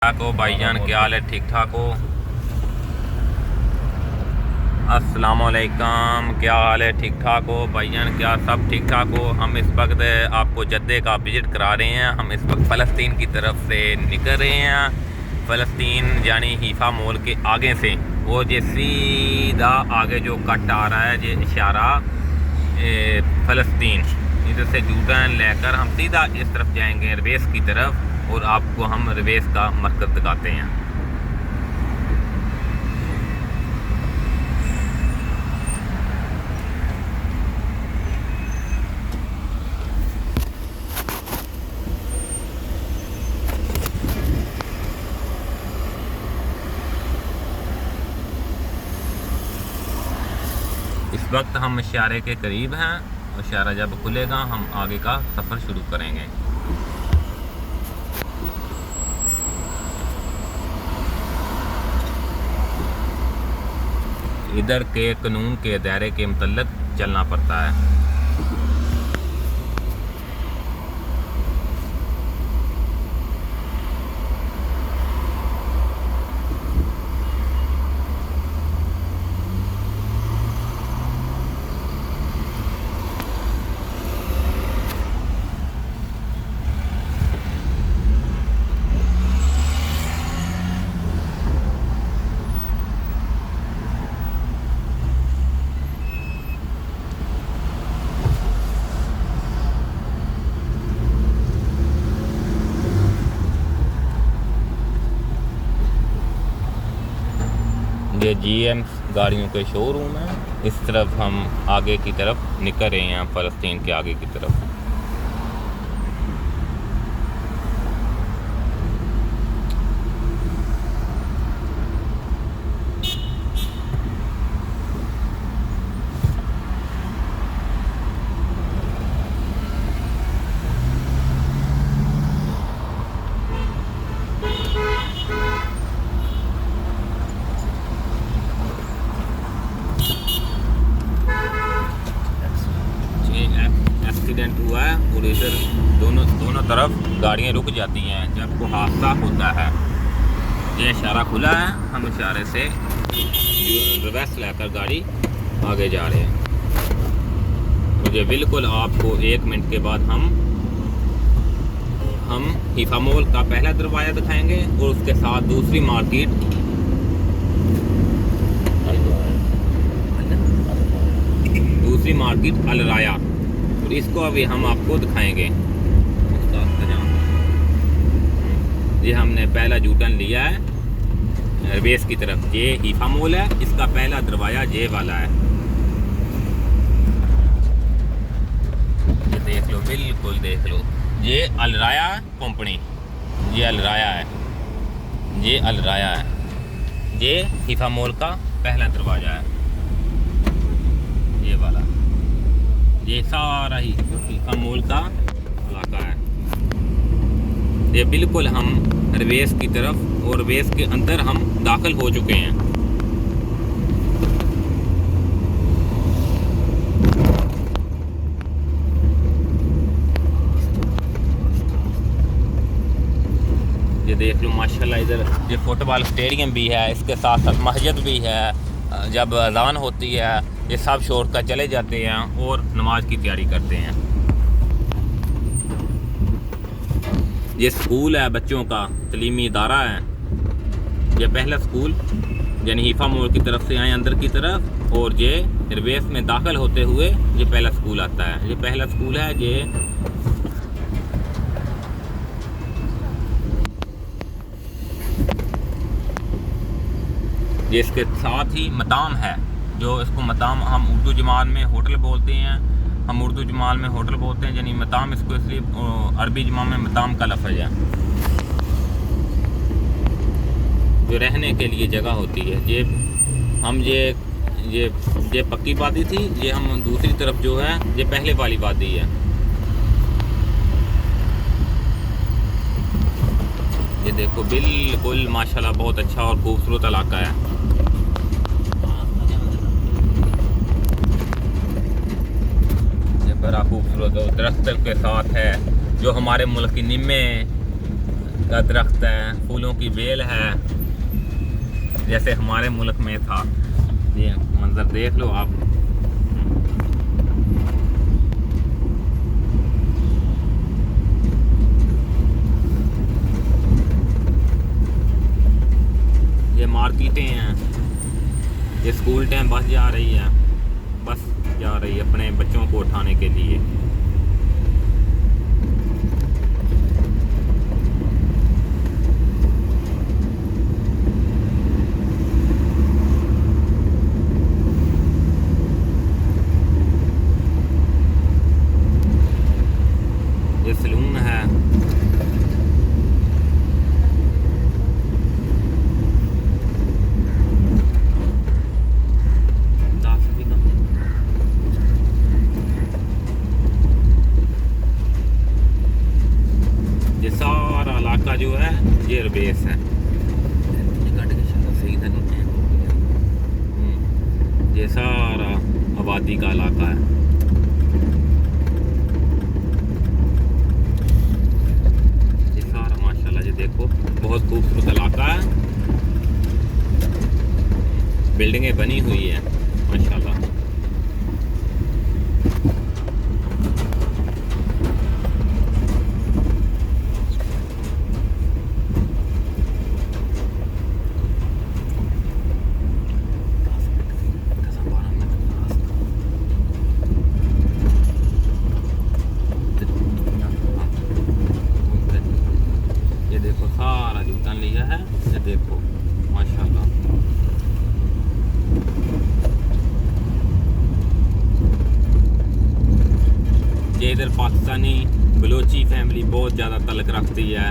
हो भाईजान, क्या हाल है? ठीक ठाक हो? अस्सलामुअलैकुम, क्या हाल है? ठीक ठाक हो भाईजान? क्या सब ठीक ठाक हो? हम इस वक्त आपको जद्दे का विज़िट करा रहे हैं। हम इस वक्त फ़लस्तीन की तरफ से निकल रहे हैं। फ़लस्तीन यानी हीफा मॉल के आगे से वो ये सीधा आगे जो कट आ रहा है, ये इशारा फ़लस्तीन, इधर से यू टर्न लेकर हम सीधा इस तरफ जाएंगे रवेस की तरफ, और आपको हम रवेस का मरकज़ दिखाते हैं। इस वक्त हम इशारे के करीब हैं। इशारा जब खुलेगा हम आगे का सफ़र शुरू करेंगे। इधर के कानून के दायरे के मुतल्लिक़ चलना पड़ता है। ये GM गाड़ियों के शोरूम है। इस तरफ हम आगे की तरफ निकल रहे हैं, फ़लस्तीन के आगे की तरफ। एक्सीडेंट हुआ है और इधर दोनों तरफ गाड़ियाँ रुक जाती हैं जब कोई हादसा होता है। ये इशारा खुला है, हम इशारे से रिवर्स लेकर गाड़ी आगे जा रहे हैं। मुझे बिल्कुल आपको 1 मिनट के बाद हम हीफा मॉल का पहला दरवाज़ा दिखाएंगे और उसके साथ दूसरी मार्केट अल राया, और इसको अभी हम आपको दिखाएंगे। ये हमने पहला जूटन लिया है रवेस की तरफ। ये हीफा मॉल है, इसका पहला दरवाज़ा ये वाला है। ये देख लो, बिल्कुल देख लो, ये अल राया कंपनी, ये अल राया है, ये अल राया है। ये हीफा मॉल का पहला दरवाज़ा है, ये वाला। ये सारा ही हीफा मॉल का इलाका है। ये बिल्कुल हम रवेस की तरफ और रवेस के अंदर हम दाखिल हो चुके हैं। ये देख लो माशाल्लाह, इधर ये फुटबॉल स्टेडियम भी है, इसके साथ साथ मस्जिद भी है। जब अज़ान होती है ये सब छोड़ कर चले जाते हैं और नमाज की तैयारी करते हैं। ये स्कूल है, बच्चों का तलीमी इदारा है। ये पहला स्कूल यानी हीफा मॉल की तरफ से आए अंदर की तरफ, और ये रवेस में दाखिल होते हुए ये पहला स्कूल आता है। ये पहला स्कूल है। ये इसके साथ ही मताम है, जो इसको मताम हम उर्दू ज़बान में होटल बोलते हैं। हम उर्दू ज़बान में होटल बोलते हैं, यानी मताम इसको इसलिए अरबी ज़बान में मताम का लफ्ज़ है, जो रहने के लिए जगह होती है। ये पक्की वादी थी। ये हम दूसरी तरफ जो है ये पहले वाली वादी है। ये देखो, बिल्कुल माशाल्लाह बहुत अच्छा और खूबसूरत इलाका है। बड़ा खूबसूरत और दरख्त के साथ है, जो हमारे मुल्क की निम्मे का दरख्त है, फूलों की बेल है, जैसे हमारे मुल्क में था। ये मंजर देख लो आप। ये मार्केटें हैं, ये स्कूल टाइम बस जा रही है, बस जा रही है अपने बच्चों को उठाने के लिए। ये सलून है। ये सारा इलाका जो है ये बेस है। ये सारा आबादी का इलाका है। ये सारा माशाल्लाह ये देखो बहुत खूबसूरत इलाका है। बिल्डिंगें बनी हुई है माशाल्लाह। देखो सारा जूता लिया है, ये देखो माशाल्लाह। ये इधर पाकिस्तानी बलोची फैमिली बहुत ज़्यादा तलक रखती है,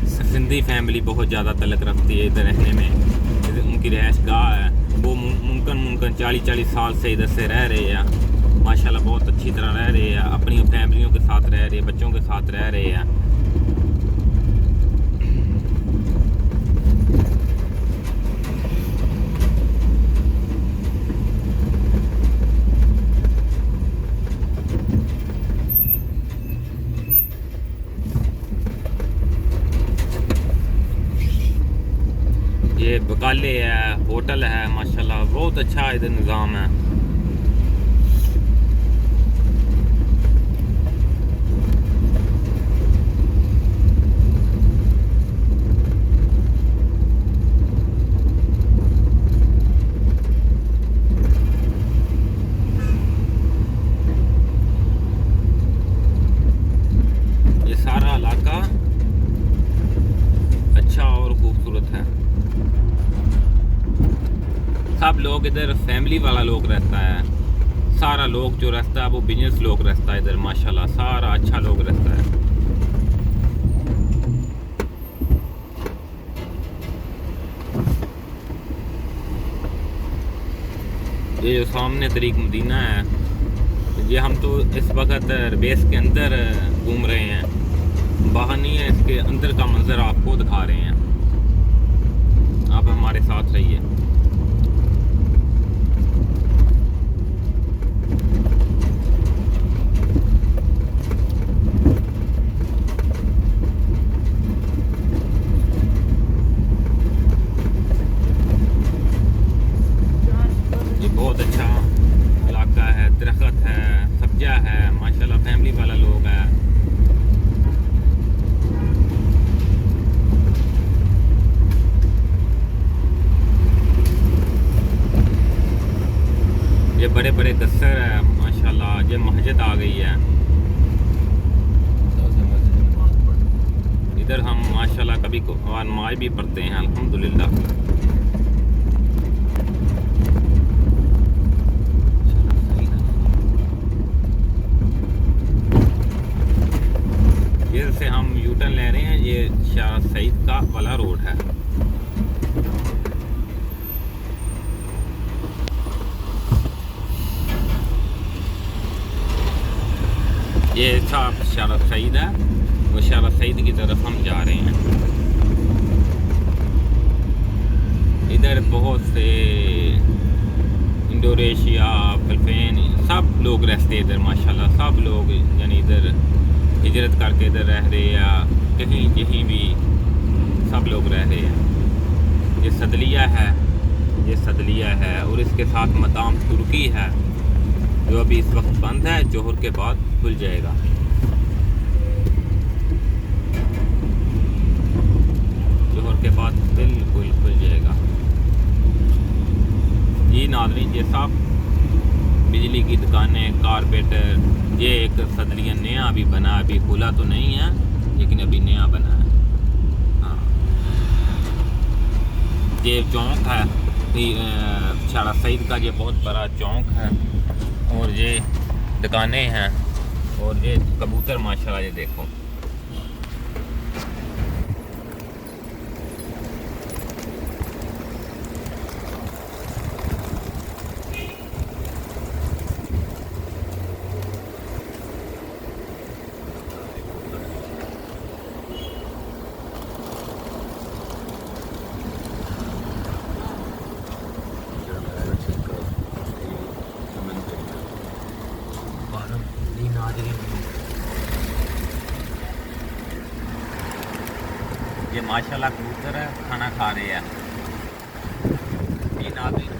सिंधी फैमिली बहुत ज़्यादा तलक रखती है इधर रहने में। इधर उनकी रहायश गाह है, वो मुमकिन 40-40 साल से इधर से रह रहे हैं माशाल्लाह। बहुत अच्छी तरह रह रहे हैं, अपनी फैमिलियों के साथ रह रहे हैं, बच्चों के साथ रह रहे हैं। ये बकाले है, होटल है माशाल्लाह, बहुत अच्छा इधर निज़ाम है। ये सारा इलाका अच्छा और खूबसूरत है। सब लोग इधर फैमिली वाला लोग रहता है, सारा लोग जो रहता है वो बिजनेस लोग रहता है इधर माशाल्लाह, सारा अच्छा लोग रहता है। ये जो सामने तरीक मदीना है, ये हम तो इस वक्त बेस के अंदर घूम रहे हैं, बाहर नहीं है, इसके अंदर का मंजर आपको दिखा रहे हैं। आप हमारे साथ रहिए। बहुत अच्छा इलाका है, दरख्त है, सब्जा है माशाल्लाह, फैमिली वाला लोग है। ये बड़े बड़े दस्तर है माशाल्लाह, ये मस्जिद आ गई है इधर। हम माशाल्लाह कभी नमाज भी पढ़ते हैं अल्हम्दुलिल्लाह। से हम यूटर्न ले रहे हैं, ये शाह सईद का वाला रोड है। ये शाह सईद है, वो शाह सईद की तरफ हम जा रहे हैं। इधर बहुत से इंडोनेशिया, फिलिपीन सब लोग रहते इधर माशाल्लाह। सब लोग यानी इधर हिजरत करके इधर रह रहे या कहीं भी सब लोग रह रहे हैं। ये सदलिया है, ये सदलिया है, और इसके साथ मदाम तुर्की है जो अभी इस वक्त बंद है, जोहर के बाद खुल जाएगा। जोहर के बाद बिल्कुल खुल जाएगा। ये नाज़रीन, ये सब बिजली की दुकानें, कारपेटर, ये एक सदलिया नया अभी बना, अभी खुला तो नहीं है लेकिन अभी नया बना है। हाँ, ये चौक है, शाला सईद का ये बहुत बड़ा चौक है, और ये दुकानें हैं, और ये कबूतर माशाल्लाह ये देखो। ये माशाल्लाह कबूतर है, खाना खा रहे हैं। ये नाज़रीन